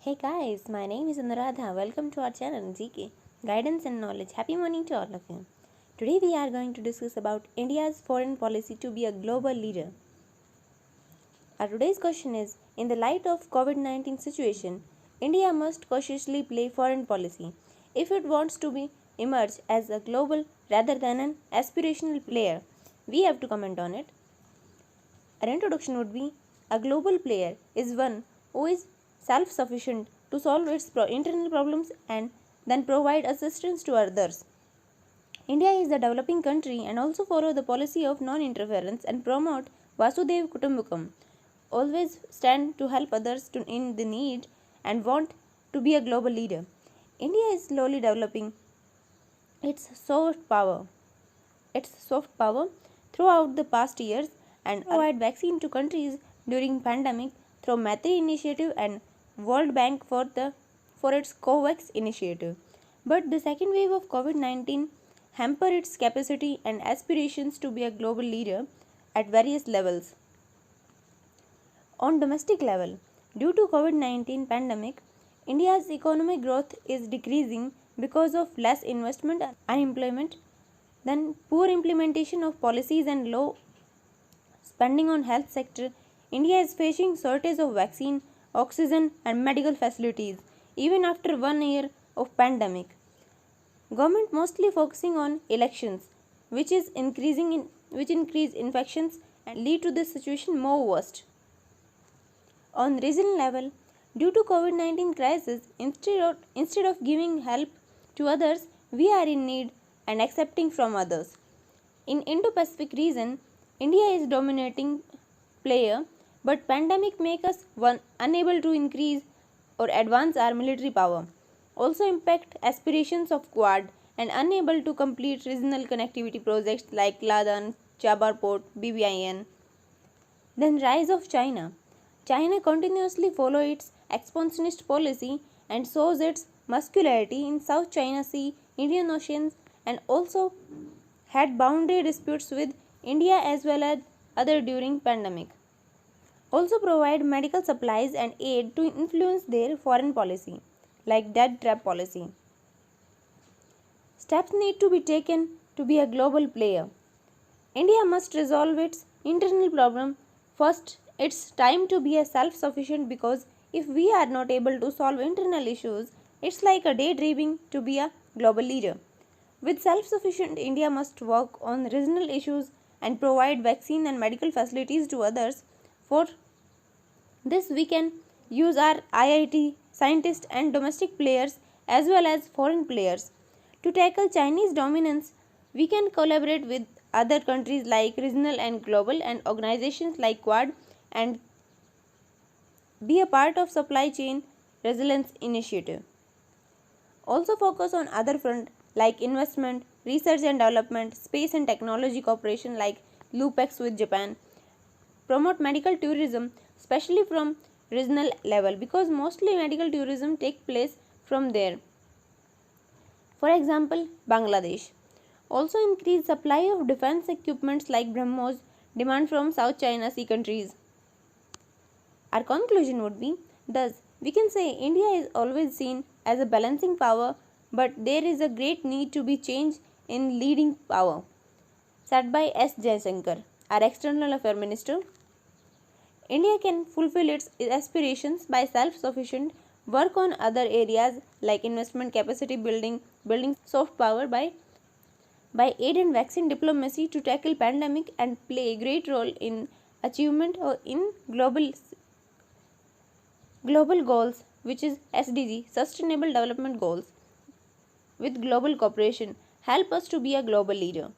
Hey guys, my name is Anuradha. Welcome to our channel GK Guidance and Knowledge. Happy morning to all of you. Today we are going to discuss about India's foreign policy to be a global leader. Our today's question is, in the light of COVID-19 situation, India must cautiously play foreign policy if it wants to be emerge as a global rather than an aspirational player. We have to comment on it. Our introduction would be, a global player is one who is self-sufficient to solve its internal problems and then provide assistance to others. India is a developing country and also follow the policy of non-interference and promote Vasudhaiva Kutumbakam. Always stand to help others in the need and want to be a global leader. India is slowly developing its soft power throughout the past years and provide vaccine to countries during pandemic through Maitri initiative and World Bank for its COVAX initiative. But the second wave of COVID-19 hampered its capacity and aspirations to be a global leader at various levels. On domestic level, due to COVID-19 pandemic, India's economic growth is decreasing because of less investment and unemployment, then poor implementation of policies and low spending on health sector. India is facing shortage of vaccine, oxygen and medical facilities even after 1 year of pandemic. Government mostly focusing on elections, which increase infections and lead to the situation more worst. On regional level, due to COVID-19 crisis, instead of giving help to others, we are in need and accepting from others. In Indo-Pacific region, India is dominating player, but pandemic make us unable to increase or advance our military power. Also impact aspirations of Quad and unable to complete regional connectivity projects like Ladan, Chabar Port, BBIN. Then rise of China. China continuously follow its expansionist policy and shows its muscularity in South China Sea, Indian Ocean, and also had boundary disputes with India as well as other during pandemic. Also provide medical supplies and aid to influence their foreign policy, like debt trap policy. Steps need to be taken to be a global player. India must resolve its internal problem first. It's time to be a self-sufficient, because if we are not able to solve internal issues, it's like a daydreaming to be a global leader. With self-sufficient, India must work on regional issues and provide vaccine and medical facilities to others. For this, we can use our IIT scientists and domestic players as well as foreign players. To tackle Chinese dominance, we can collaborate with other countries like regional and global and organizations like Quad and be a part of supply chain resilience initiative. Also focus on other front like investment, research and development, space and technology cooperation like LUPEX with Japan. Promote medical tourism, especially from regional level, because mostly medical tourism take place from there. For example, Bangladesh. Also increase supply of defense equipments like BrahMos demand from South China Sea countries. Our conclusion would be, thus, we can say India is always seen as a balancing power, but there is a great need to be change in leading power. Said by S. Jaishankar, our External Affairs Minister. India can fulfill its aspirations by self-sufficient work on other areas like investment, capacity building soft power by aid and vaccine diplomacy to tackle pandemic and play a great role in achievement or in global goals, which is SDG, Sustainable Development Goals, with global cooperation help us to be a global leader.